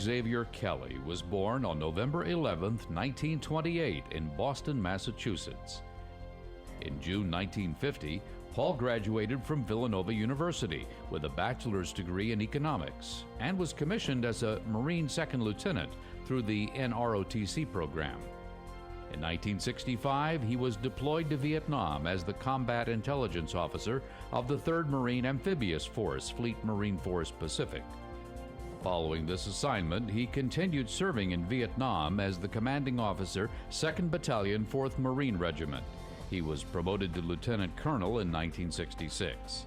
Xavier Kelley was born on November 11, 1928 in Boston, Massachusetts. In June 1950, Paul graduated from Villanova University with a bachelor's degree in economics and was commissioned as a Marine Second Lieutenant through the NROTC program. In 1965, he was deployed to Vietnam as the Combat Intelligence Officer of the 3rd Marine Amphibious Force, Fleet Marine Force Pacific. Following this assignment, he continued serving in Vietnam as the commanding officer, 2nd Battalion, 4th Marine Regiment. He was promoted to Lieutenant Colonel in 1966.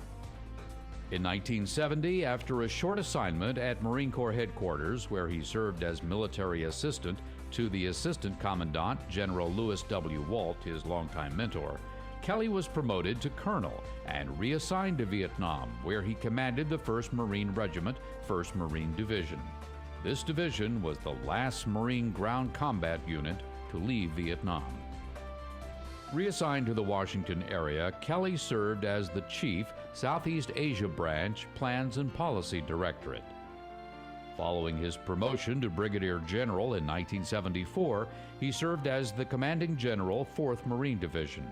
In 1970, after a short assignment at Marine Corps Headquarters, where he served as military assistant to the Assistant Commandant, General Lewis W. Walt, his longtime mentor, Kelley was promoted to Colonel and reassigned to Vietnam, where he commanded the 1st Marine Regiment, 1st Marine Division. This division was the last Marine ground combat unit to leave Vietnam. Reassigned to the Washington area, Kelley served as the Chief, Southeast Asia Branch, Plans and Policy Directorate. Following his promotion to Brigadier General in 1974, he served as the Commanding General, 4th Marine Division.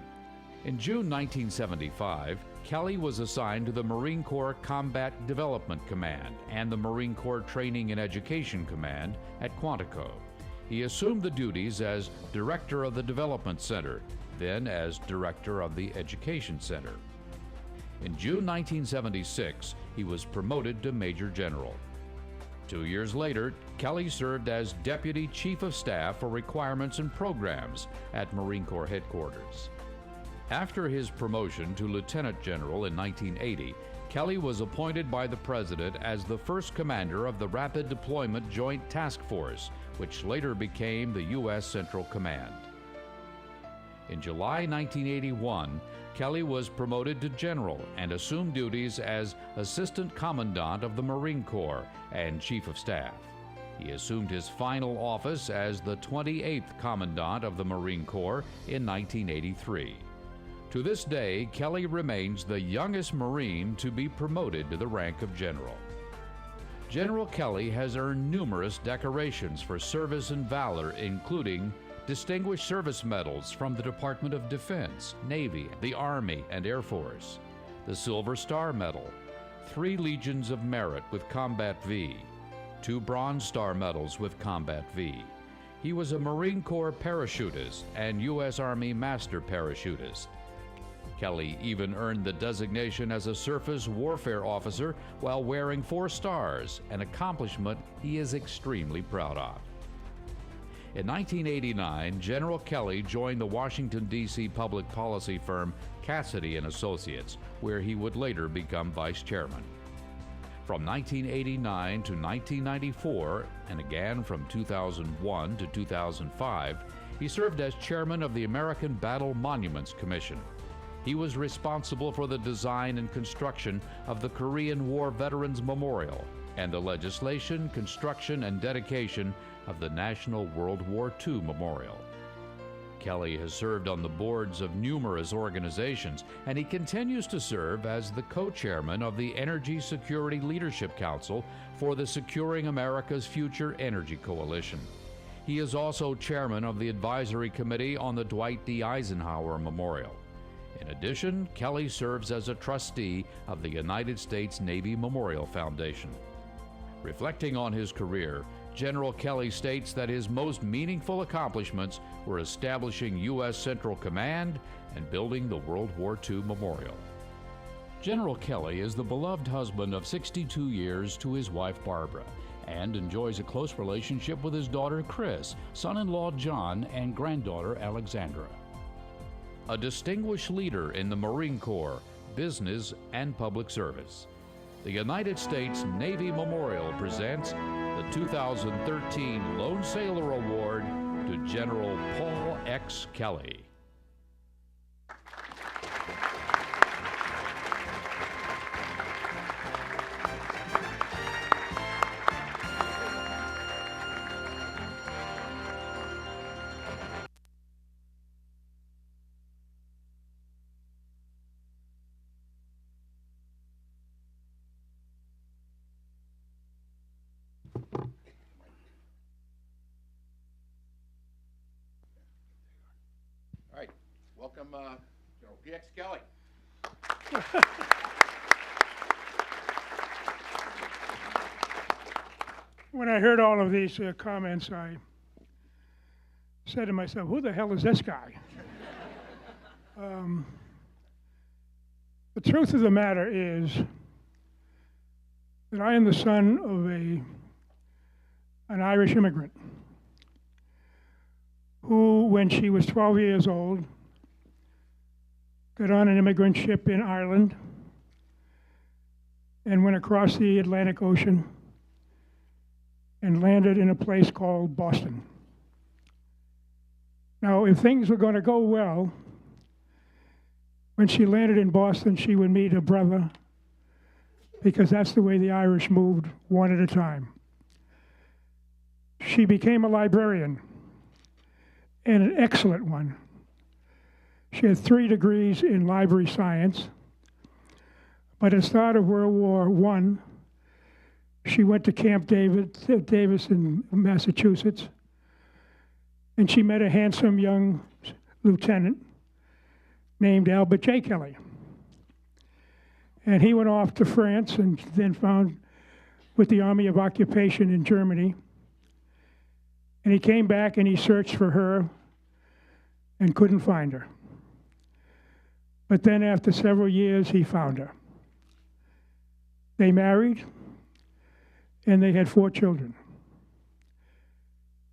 In June 1975, Kelley was assigned to the Marine Corps Combat Development Command and the Marine Corps Training and Education Command at Quantico. He assumed the duties as Director of the Development Center, then as Director of the Education Center. In June 1976, he was promoted to Major General. 2 years later, Kelley served as Deputy Chief of Staff for Requirements and Programs at Marine Corps Headquarters. After his promotion to Lieutenant General in 1980, Kelley was appointed by the President as the first commander of the Rapid Deployment Joint Task Force, which later became the U.S. Central Command. In July 1981, Kelley was promoted to General and assumed duties as Assistant Commandant of the Marine Corps and Chief of Staff. He assumed his final office as the 28th Commandant of the Marine Corps in 1983. To this day, Kelley remains the youngest Marine to be promoted to the rank of General. General Kelley has earned numerous decorations for service and valor, including Distinguished Service Medals from the Department of Defense, Navy, the Army, and Air Force, the Silver Star Medal, 3 Legions of Merit with Combat V, 2 Bronze Star Medals with Combat V. He was a Marine Corps parachutist and U.S. Army Master Parachutist. Kelley even earned the designation as a Surface Warfare Officer while wearing 4 stars, an accomplishment he is extremely proud of. In 1989, General Kelley joined the Washington, D.C. public policy firm Cassidy & Associates, where he would later become vice chairman. From 1989 to 1994, and again from 2001 to 2005, he served as chairman of the American Battle Monuments Commission. He was responsible for the design and construction of the Korean War Veterans Memorial and the legislation, construction, and dedication of the National World War II Memorial. Kelley has served on the boards of numerous organizations, and he continues to serve as the co-chairman of the Energy Security Leadership Council for the Securing America's Future Energy Coalition. He is also chairman of the Advisory Committee on the Dwight D. Eisenhower Memorial. In addition, Kelley serves as a trustee of the United States Navy Memorial Foundation. Reflecting on his career, General Kelley states that his most meaningful accomplishments were establishing U.S. Central Command and building the World War II Memorial. General Kelley is the beloved husband of 62 years to his wife Barbara, and enjoys a close relationship with his daughter Chris, son-in-law John, and granddaughter Alexandra. A distinguished leader in the Marine Corps, business, and public service. The United States Navy Memorial presents the 2013 Lone Sailor Award to General Paul X. Kelley. welcome General P.X. Kelley. When I heard all of these comments, I said to myself, who the hell is this guy? The truth of the matter is that I am the son of an Irish immigrant who, when she was 12 years old, got on an immigrant ship in Ireland and went across the Atlantic Ocean and landed in a place called Boston. Now, if things were going to go well, when she landed in Boston, she would meet her brother, because that's the way the Irish moved, one at a time. She became a librarian, and an excellent one. She had 3 degrees in library science, but at the start of World War I, she went to Camp Davis in Massachusetts, and she met a handsome young lieutenant named Albert J. Kelley. And he went off to France and then found with the Army of Occupation in Germany. And he came back and he searched for her and couldn't find her. But then after several years, he found her. They married, and they had 4 children.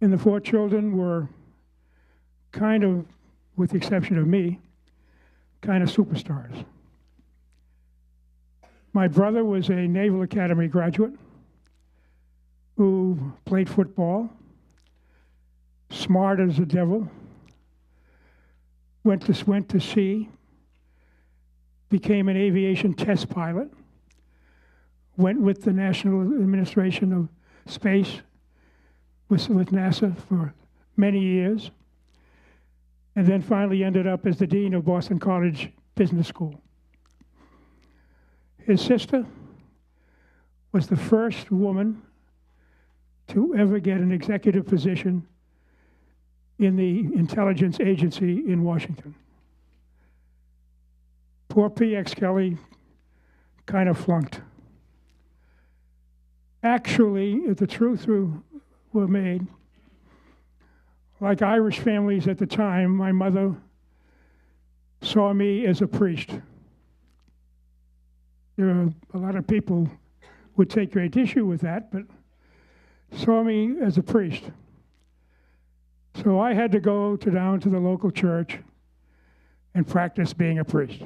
And the 4 children were kind of, with the exception of me, kind of superstars. My brother was a Naval Academy graduate who played football, smart as the devil, went to sea, became an aviation test pilot, went with the National Administration of Space with NASA for many years, and then finally ended up as the Dean of Boston College Business School. His sister was the first woman to ever get an executive position in the intelligence agency in Washington. Poor P.X. Kelley kind of flunked. Actually, if the truth were made, like Irish families at the time, my mother saw me as a priest. There are a lot of people would take great issue with that, but saw me as a priest. So I had to go down to the local church and practice being a priest.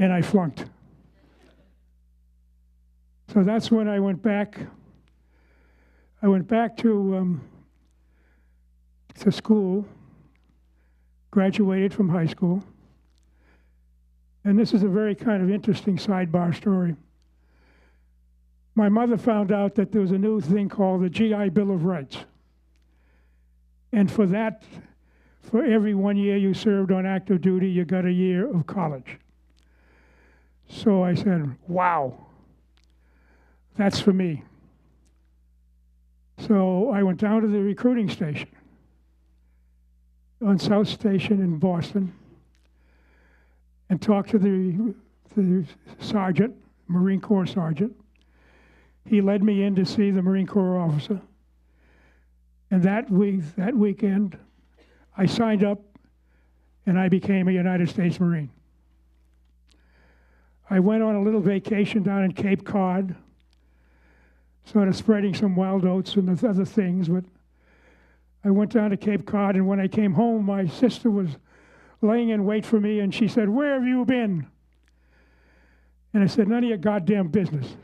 And I flunked. So that's when I went back. I went back to school, graduated from high school. And this is a very kind of interesting sidebar story. My mother found out that there was a new thing called the GI Bill of Rights. And for that, for every 1 year you served on active duty, you got a year of college. So I said, wow, that's for me. So I went down to the recruiting station on South Station in Boston and talked to the sergeant, Marine Corps sergeant. He led me in to see the Marine Corps officer. And that weekend, I signed up and I became a United States Marine. I went on a little vacation down in Cape Cod, sort of spreading some wild oats and other things, but I went down to Cape Cod, and when I came home, my sister was laying in wait for me, and she said, "Where have you been?" And I said, "None of your goddamn business."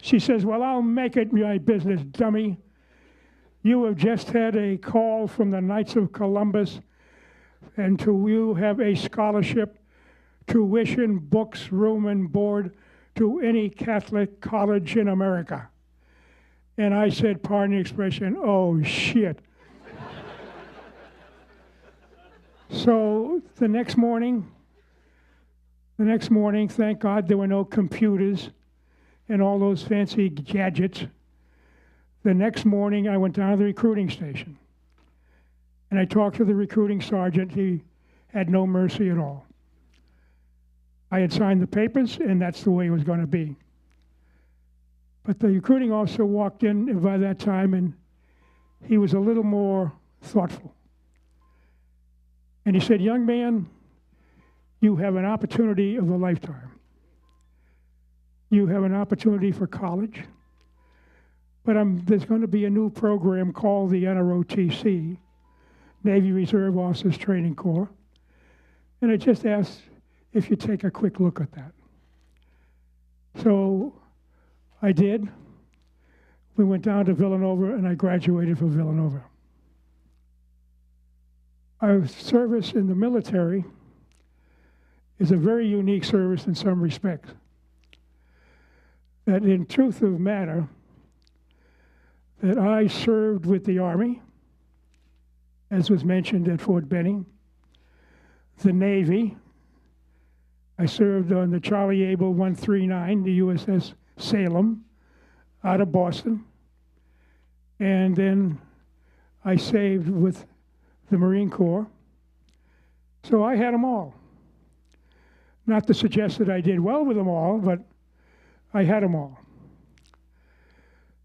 She says, "Well, I'll make it my business, dummy. You have just had a call from the Knights of Columbus, and you have a scholarship, tuition, books, room, and board to any Catholic college in America." And I said, pardon the expression, oh shit. So the next morning, thank God there were no computers and all those fancy gadgets. The next morning, I went down to the recruiting station. And I talked to the recruiting sergeant. He had no mercy at all. I had signed the papers, and that's the way it was going to be. But the recruiting officer walked in by that time, and he was a little more thoughtful. And he said, "Young man, you have an opportunity of a lifetime. You have an opportunity for college, but there's going to be a new program called the NROTC, Navy Reserve Officers Training Corps, and I just asked if you take a quick look at that." So I did. We went down to Villanova, and I graduated from Villanova. Our service in the military is a very unique service in some respects. That in truth of matter, that I served with the Army, as was mentioned at Fort Benning, the Navy. I served on the Charlie Able 139, the USS Salem, out of Boston. And then I saved with the Marine Corps. So I had them all. Not to suggest that I did well with them all, but I had them all.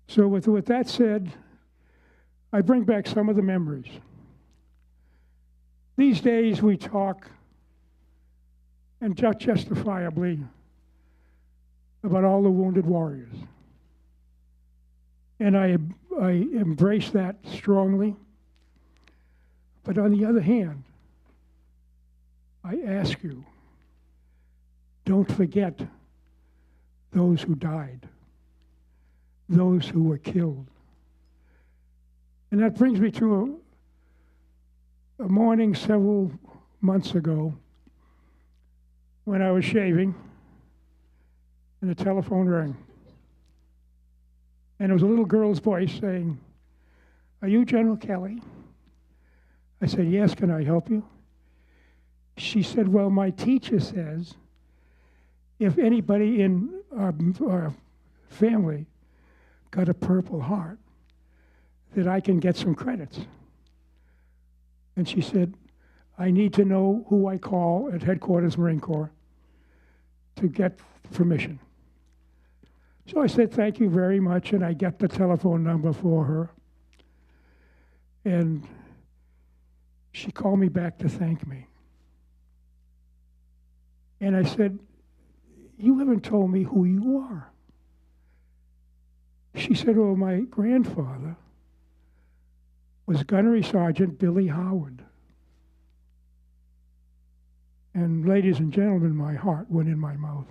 So with that said, I bring back some of the memories. These days we talk, and justifiably, about all the wounded warriors. And I embrace that strongly. But on the other hand, I ask you, don't forget those who died, those who were killed. And that brings me to a morning several months ago when I was shaving, and the telephone rang. And it was a little girl's voice saying, "Are you General Kelley?" I said, "Yes, can I help you?" She said, "Well, my teacher says if anybody in our family got a Purple Heart, that I can get some credits." And she said, "I need to know who I call at Headquarters Marine Corps to get permission." So I said, "Thank you very much," and I got the telephone number for her. And she called me back to thank me. And I said, "You haven't told me who you are." She said, "Oh, my grandfather was Gunnery Sergeant Billy Howard." And ladies and gentlemen, my heart went in my mouth.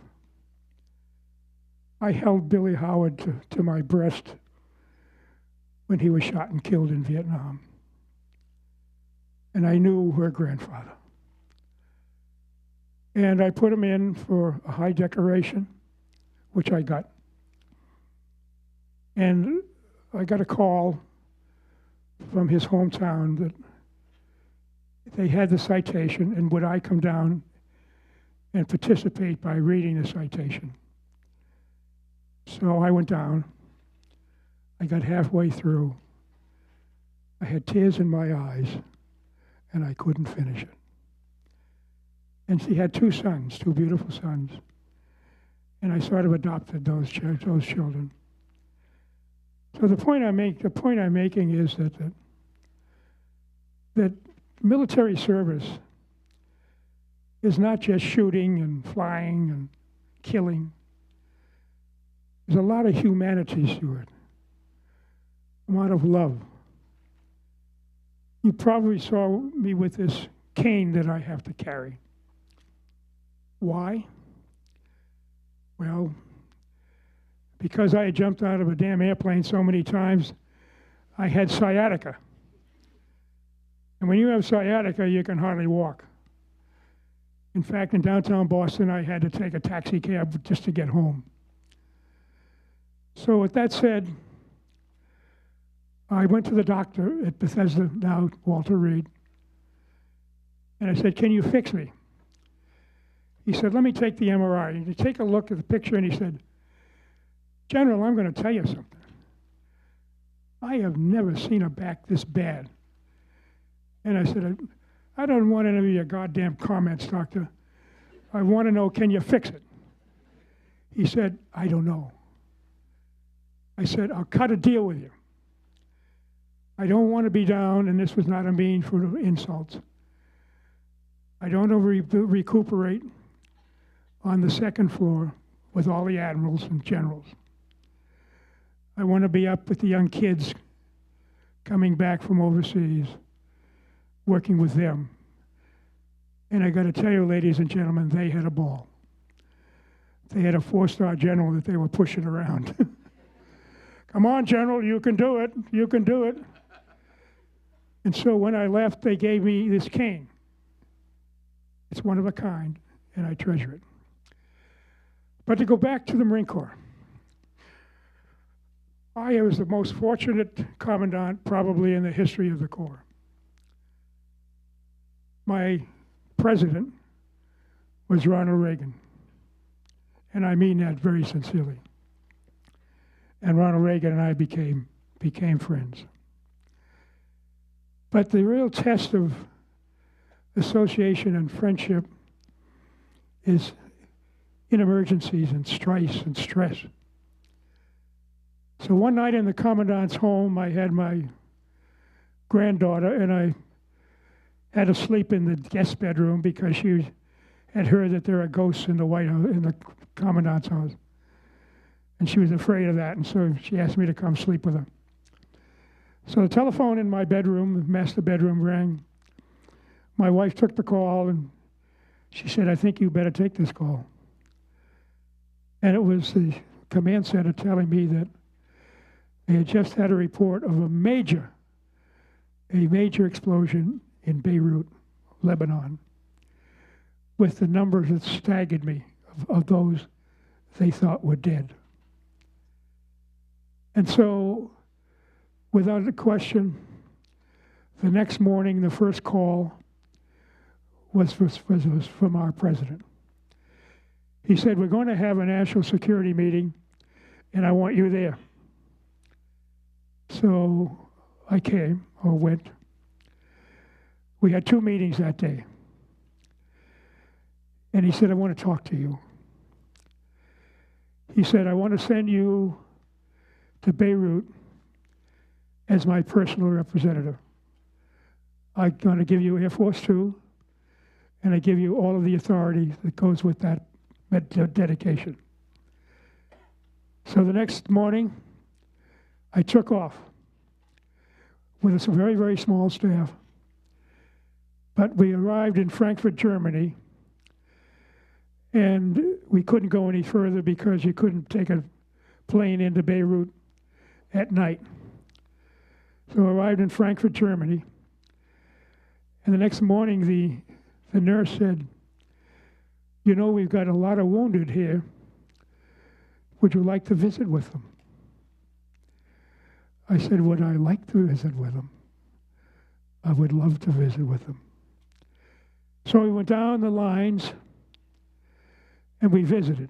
I held Billy Howard to my breast when he was shot and killed in Vietnam. And I knew her grandfather. And I put him in for a high decoration, which I got. And I got a call from his hometown that they had the citation, and would I come down and participate by reading the citation. So I went down. I got halfway through. I had tears in my eyes, and I couldn't finish it. And she had two sons, two beautiful sons. And I sort of adopted those children. So the point I'm making is that military service is not just shooting and flying and killing. There's a lot of humanity to it, a lot of love. You probably saw me with this cane that I have to carry. Why? Well, because I had jumped out of a damn airplane so many times, I had sciatica. And when you have sciatica, you can hardly walk. In fact, in downtown Boston, I had to take a taxi cab just to get home. So with that said, I went to the doctor at Bethesda, now Walter Reed, and I said, "Can you fix me?" He said, "Let me take the MRI." And he take a look at the picture, and he said, "General, I'm going to tell you something. I have never seen a back this bad. And I said, I don't want any of your goddamn comments, doctor. I want to know, can you fix it? He said, I don't know. I said, I'll cut a deal with you. I don't want to be down, and this was not a mean for insults. I don't want to recuperate on the second floor with all the admirals and generals. I want to be up with the young kids coming back from overseas, working with them. And I got to tell you, ladies and gentlemen, they had a ball. They had a 4-star general that they were pushing around. Come on, General, you can do it. You can do it. And so when I left, they gave me this cane. It's one of a kind, and I treasure it. But to go back to the Marine Corps, I was the most fortunate commandant probably in the history of the Corps. My president was Ronald Reagan, and I mean that very sincerely. And Ronald Reagan and I became friends. But the real test of association and friendship is in emergencies and strife and stress. So one night in the commandant's home, I had my granddaughter, and I had to sleep in the guest bedroom because she had heard that there are ghosts in the White House, in the commandant's house. And she was afraid of that, and so she asked me to come sleep with her. So the telephone in my bedroom, the master bedroom, rang. My wife took the call, and she said, I think you better take this call. And it was the command center telling me that they had just had a report of a major explosion in Beirut, Lebanon, with the numbers that staggered me of those they thought were dead. And so, without a question, the next morning, the first call was from our president. He said, we're going to have a national security meeting, and I want you there. So I came, or went. We had 2 meetings that day. And he said, I want to talk to you. He said, I want to send you to Beirut as my personal representative. I'm going to give you Air Force 2, and I give you all of the authority that goes with that dedication. So the next morning, I took off with a very, very small staff. But we arrived in Frankfurt, Germany, and we couldn't go any further because you couldn't take a plane into Beirut at night. So I arrived in Frankfurt, Germany, and the next morning the nurse said, you know, we've got a lot of wounded here. Would you like to visit with them? I said, would I like to visit with them? I would love to visit with them. So we went down the lines and we visited.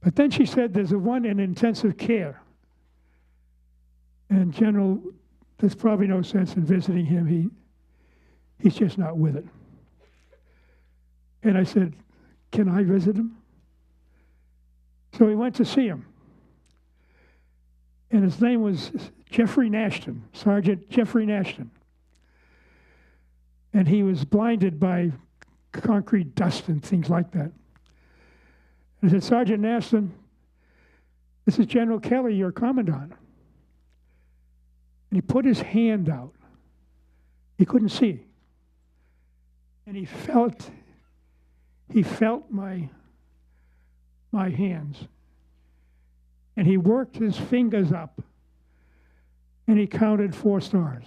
But then she said, there's one in intensive care. And General, there's probably no sense in visiting him. He's just not with it. And I said, can I visit him? So we went to see him. And his name was Jeffrey Nashton, Sergeant Jeffrey Nashton. And he was blinded by concrete dust and things like that. And I said, Sergeant Nashton, this is General Kelley, your commandant. And he put his hand out. He couldn't see. And he felt my hands. And he worked his fingers up, and he counted 4 stars.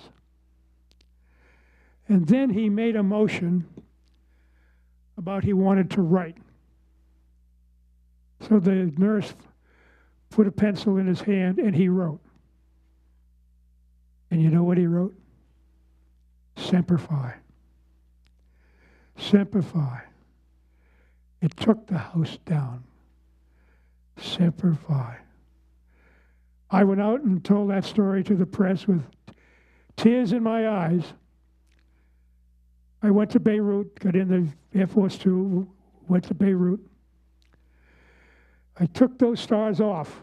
And then he made a motion about he wanted to write. So the nurse put a pencil in his hand, and he wrote. And you know what he wrote? Semper Fi. Semper Fi. It took the house down. Semper Fi. I went out and told that story to the press with tears in my eyes, I went to Beirut, got in the Air Force Two, went to Beirut. I took those stars off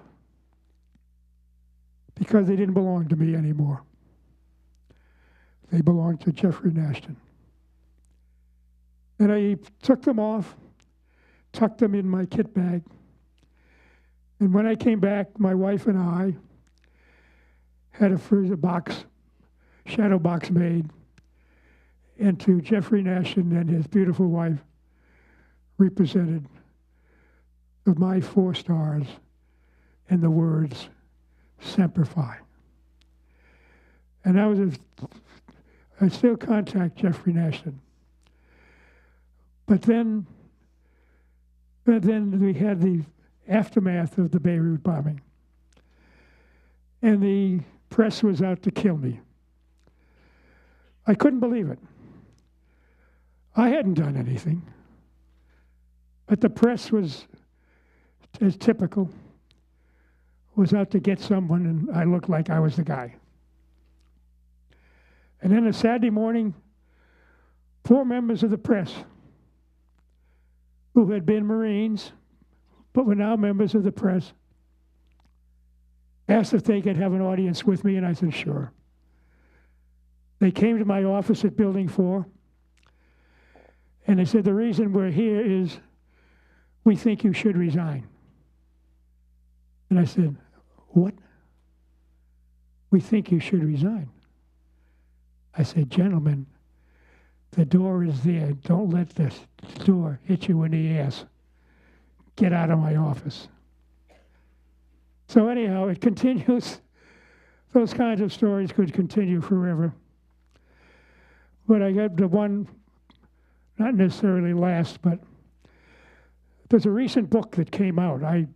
because they didn't belong to me anymore. They belonged to Jeffrey Nashton. And I took them off, tucked them in my kit bag. And when I came back, my wife and I had a freezer box, shadow box made, and to Jeffrey Nashton and his beautiful wife represented of my 4 stars and the words Semper Fi. And I still contact Jeffrey Nashton. But then we had the aftermath of the Beirut bombing. And the press was out to kill me. I couldn't believe it. I hadn't done anything. But the press was, as typical, was out to get someone, and I looked like I was the guy. And then a Saturday morning, 4 members of the press who had been Marines, but were now members of the press, asked if they could have an audience with me, and I said, sure. They came to my office at Building 4, and they said, the reason we're here is we think you should resign. And I said, what? We think you should resign. I said, gentlemen, the door is there. Don't let this door hit you in the ass. Get out of my office. So anyhow, it continues. Those kinds of stories could continue forever. But I got the one, not necessarily last, but there's a recent book that came out. I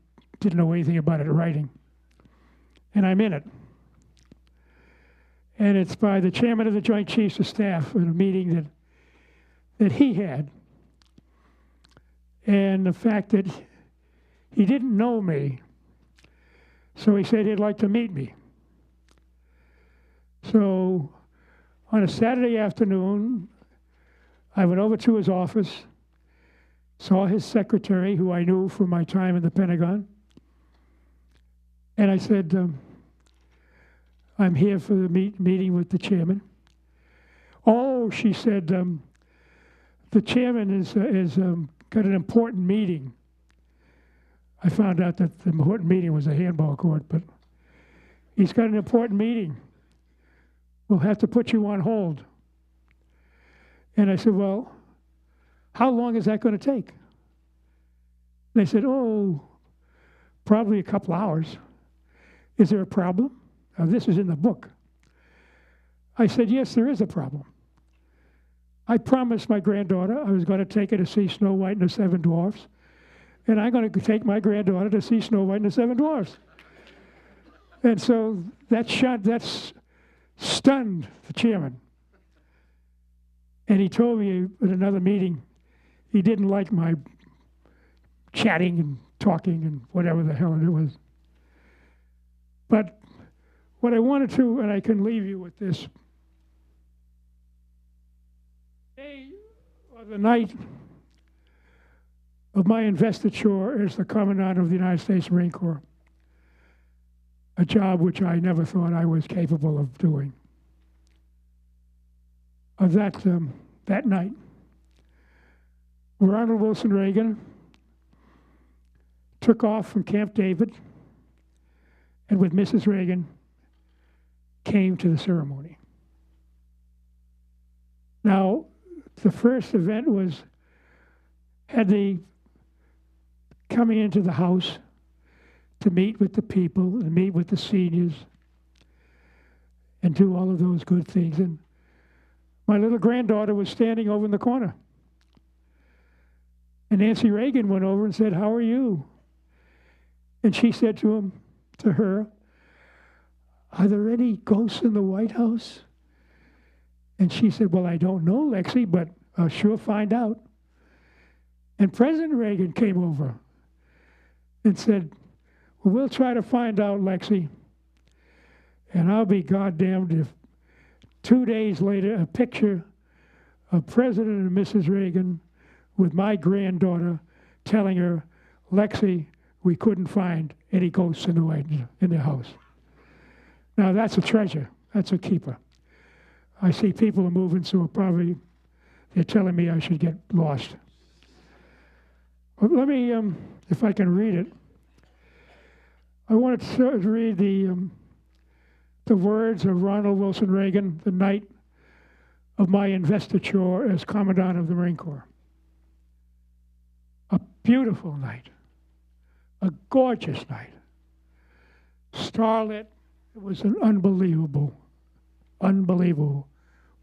didn't know anything about it writing. And I'm in it. And it's by the chairman of the Joint Chiefs of Staff at a meeting that he had. And the fact that he didn't know me, so he said he'd like to meet me. So on a Saturday afternoon, I went over to his office, saw his secretary, who I knew from my time in the Pentagon, and I said, I'm here for the meeting with the chairman. Oh, she said, the chairman is got an important meeting. I found out that the important meeting was a handball court, but he's got an important meeting. We'll have to put you on hold. And I said, well, how long is that going to take? They said, oh, probably a couple hours. Is there a problem? Now, this is in the book. I said, yes, there is a problem. I promised my granddaughter I was going to take her to see Snow White and the 7 Dwarfs, and I'm going to take my granddaughter to see Snow White and the 7 Dwarfs. And so that's stunned the chairman. And he told me at another meeting he didn't like my chatting and talking and whatever the hell it was. But what I wanted to, and I can leave you with this, the night of my investiture as the Commandant of the United States Marine Corps, a job which I never thought I was capable of doing. Of that night, Ronald Wilson Reagan took off from Camp David and with Mrs. Reagan came to the ceremony. Now, the first event had the coming into the house to meet with the people and meet with the seniors and do all of those good things. And my little granddaughter was standing over in the corner. And Nancy Reagan went over and said, how are you? And she said to her, are there any ghosts in the White House? And she said, well, I don't know, Lexi, but I'll sure find out. And President Reagan came over and said, well, we'll try to find out, Lexi. And I'll be goddamned if 2 days later, a picture of President and Mrs. Reagan with my granddaughter telling her, Lexi, we couldn't find any ghosts in the house. Now that's a treasure. That's a keeper. I see people are moving, so probably they're telling me I should get lost. But let me, if I can read it. I wanted to read the words of Ronald Wilson Reagan the night of my investiture as Commandant of the Marine Corps. A beautiful night, a gorgeous night, starlit. It was an unbelievable,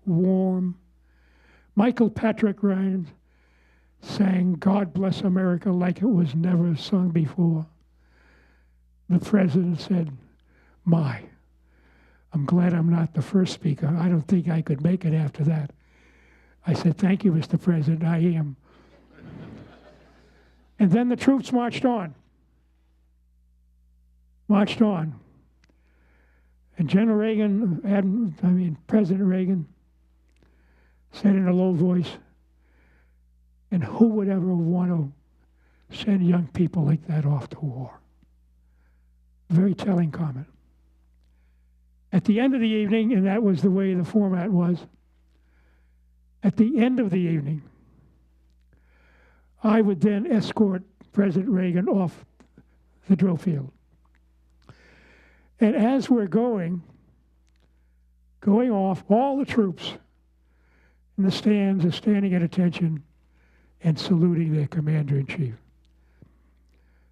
warm. Michael Patrick Ryan sang God Bless America like it was never sung before. The president said, I'm glad I'm not the first speaker. I don't think I could make it after that. I said, thank you, Mr. President, I am. And then the troops marched on. And General Reagan, President Reagan said in a low voice, and who would ever want to send young people like that off to war? Very telling comment. At the end of the evening, and that was the way the format was, at the end of the evening, I would then escort President Reagan off the drill field. And as we're going off, all the troops in the stands are standing at attention and saluting their commander-in-chief.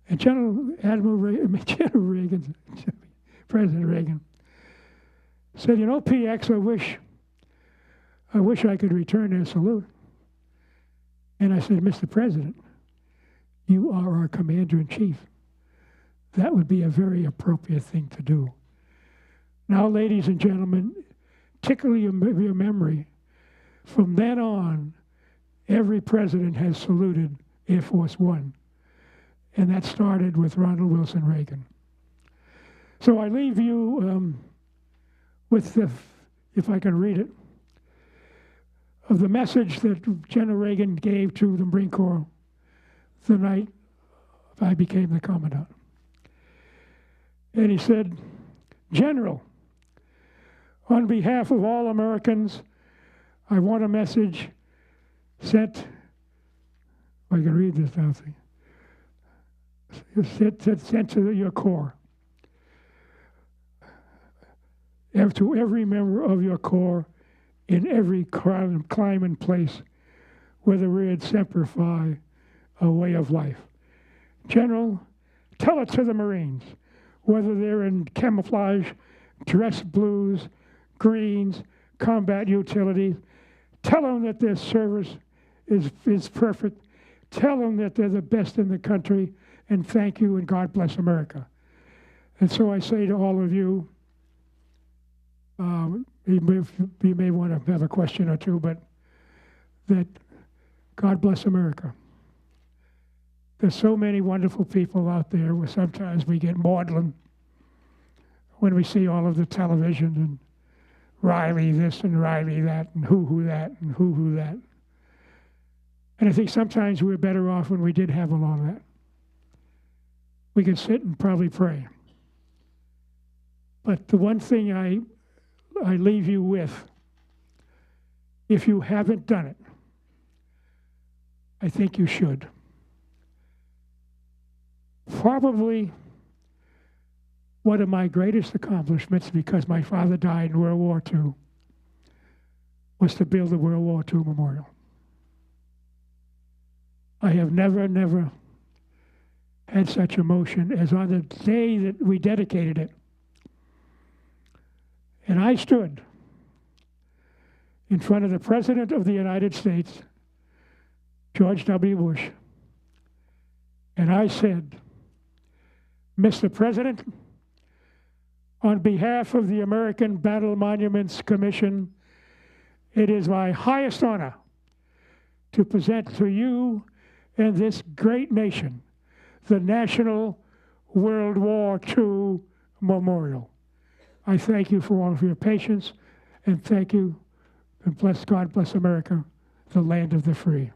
And General Reagan, President Reagan, said, you know, PX, I wish I could return their salute. And I said, Mr. President, you are our commander-in-chief. That would be a very appropriate thing to do. Now, ladies and gentlemen, tickle your memory. From then on, every president has saluted Air Force One. And that started with Ronald Wilson Reagan. So I leave you with if I can read it, of the message that General Reagan gave to the Marine Corps the night I became the Commandant. And he said, General, on behalf of all Americans, I want a message sent, if I can read this now, sent to your Corps. To every member of your Corps in every clime and place, whether we're at Semper Fi, a way of life. General, tell it to the Marines, whether they're in camouflage, dress blues, greens, combat utilities. Tell them that their service is perfect. Tell them that they're the best in the country, and thank you, and God bless America. And so I say to all of you, you may want to have a question or two, but that God bless America. There's so many wonderful people out there where sometimes we get maudlin when we see all of the television and Riley this and Riley that and who that and who that. And I think sometimes we're better off when we did have a lot of that. We could sit and probably pray. But the one thing I leave you with, if you haven't done it, I think you should. Probably one of my greatest accomplishments, because my father died in World War II, was to build a World War II memorial. I have never had such emotion as on the day that we dedicated it. And I stood in front of the President of the United States, George W. Bush, and I said, Mr. President, on behalf of the American Battle Monuments Commission, it is my highest honor to present to you and this great nation the National World War II Memorial. I thank you for all of your patience, And thank you, and God bless America, the land of the free.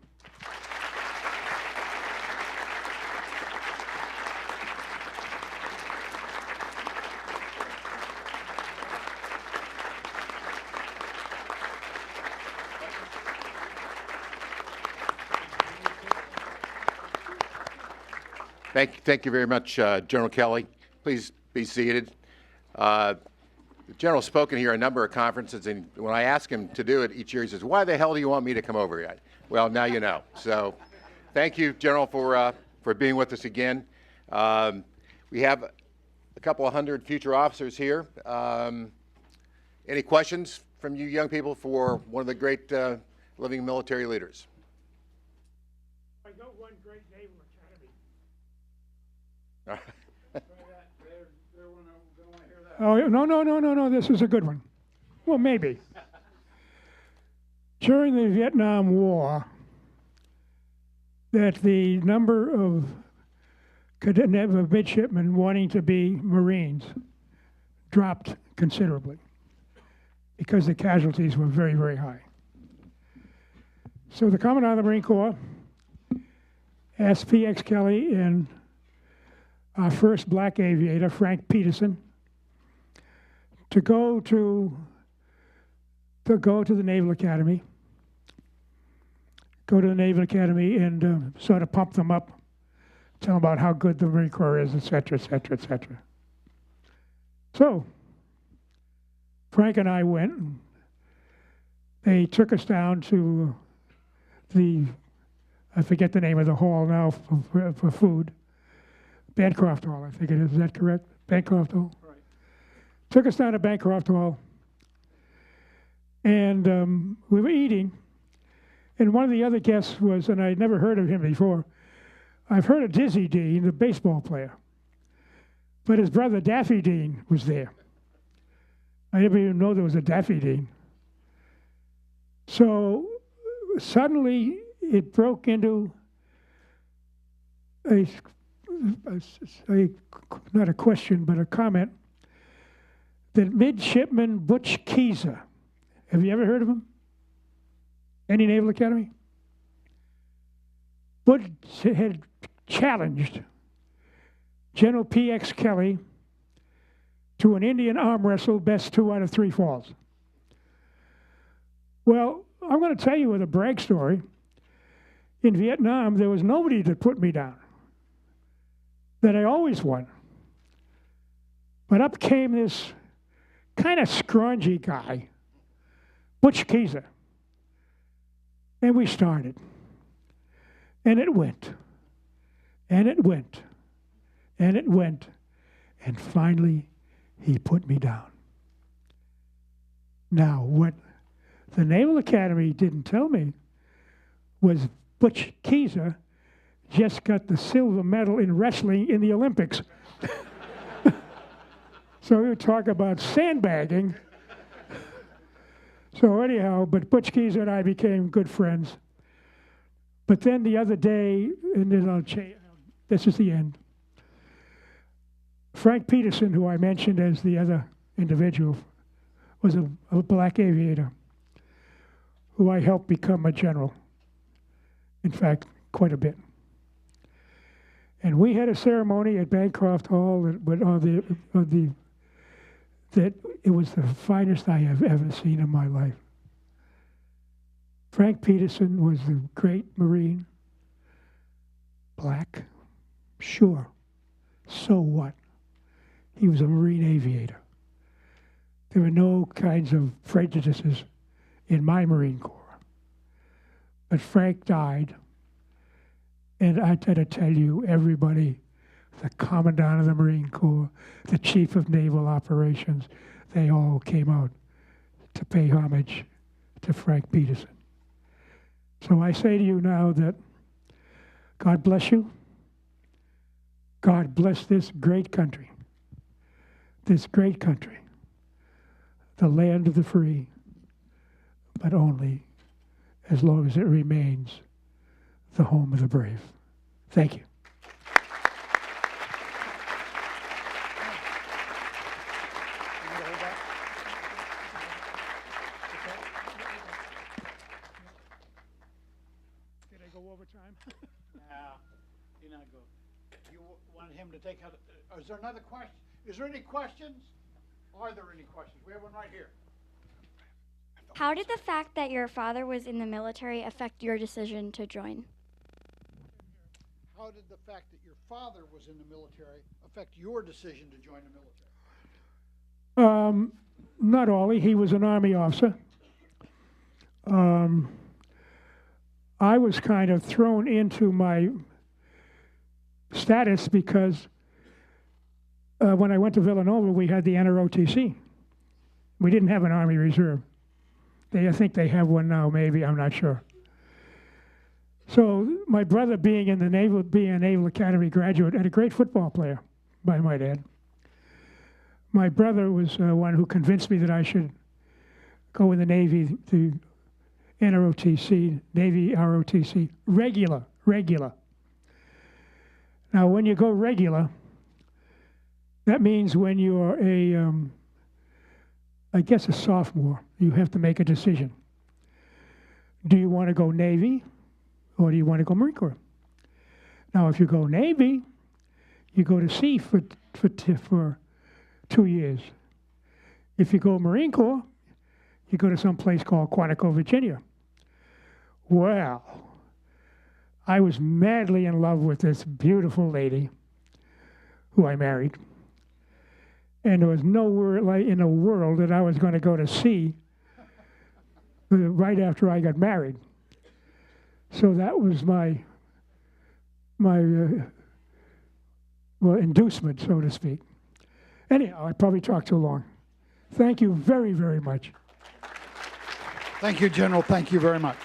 Thank you very much, General Kelley. Please be seated. The General's spoken here at a number of conferences, and when I ask him to do it each year, he says, "Why the hell do you want me to come over here?" Well, now you know. So thank you, General, for being with us again. We have a couple of hundred future officers here. Any questions from you young people for one of the great living military leaders? I know one great naval academy. Oh, no, this is a good one. Well, maybe. During the Vietnam War, that the number of midshipmen wanting to be Marines dropped considerably because the casualties were very, very high. So the Commandant of the Marine Corps asked P.X. Kelley and our first black aviator, Frank Peterson, to go to the Naval Academy, and sort of pump them up, tell them about how good the Marine Corps is, et cetera, et cetera, et cetera. So Frank and I went. And they took us down to I forget the name of the hall now for food. Bancroft Hall, I think it is. Is that correct? Bancroft Hall? Right. Took us down to Bancroft Hall. And we were eating. And one of the other guests was, and I'd never heard of him before, I've heard of Dizzy Dean, the baseball player. But his brother Daffy Dean was there. I didn't even know there was a Daffy Dean. So suddenly it broke into not a question, but a comment, that Midshipman Butch Keyser, have you ever heard of him? Any Naval Academy? Butch had challenged General P.X. Kelley to an Indian arm wrestle, best 2 out of 3 falls. Well, I'm going to tell you with a brag story. In Vietnam, there was nobody that put me down, that I always won. But up came this kind of scrawny guy, Butch Keyser. And we started. And it went. And it went. And it went. And finally, he put me down. Now, what the Naval Academy didn't tell me was Butch Keyser just got the silver medal in wrestling in the Olympics. So we would talk about sandbagging. So anyhow, but Butch Keyser and I became good friends. But then the other day, and then I'll change, this is the end. Frank Peterson, who I mentioned as the other individual, was a black aviator who I helped become a general. In fact, quite a bit. And we had a ceremony at Bancroft Hall that it was the finest I have ever seen in my life. Frank Peterson was the great Marine. Black? Sure. So what? He was a Marine aviator. There were no kinds of prejudices in my Marine Corps. But Frank died, and I got to tell you, everybody, the Commandant of the Marine Corps, the Chief of Naval Operations, they all came out to pay homage to Frank Peterson. So I say to you now that God bless you. God bless this great country. This great country. The land of the free, but only as long as it remains the home of the brave. Thank you. time. Nah, you're not good. You want him to take out, is there another question? Is there any questions? Are there any questions? We have one right here. How did the fact that your father was in the military affect your decision to join? How did the fact that your father was in the military affect your decision to join the military? Not Ollie, he was an Army officer. I was kind of thrown into my status because when I went to Villanova, we had the NROTC. We didn't have an Army Reserve. I think they have one now, maybe, I'm not sure. So my brother, being in the Naval, being a Naval Academy graduate and a great football player, I might add, my brother was one who convinced me that I should go in the Navy to NROTC, Navy ROTC, regular. Now, when you go regular, that means when you're I guess a sophomore, you have to make a decision. Do you want to go Navy or do you want to go Marine Corps? Now, if you go Navy, you go to sea for 2 years. If you go Marine Corps, you go to some place called Quantico, Virginia. Well, I was madly in love with this beautiful lady who I married. And there was nowhere in the world that I was going to go to sea right after I got married. So that was my inducement, so to speak. Anyhow, I probably talked too long. Thank you very, very much. Thank you, General. Thank you very much.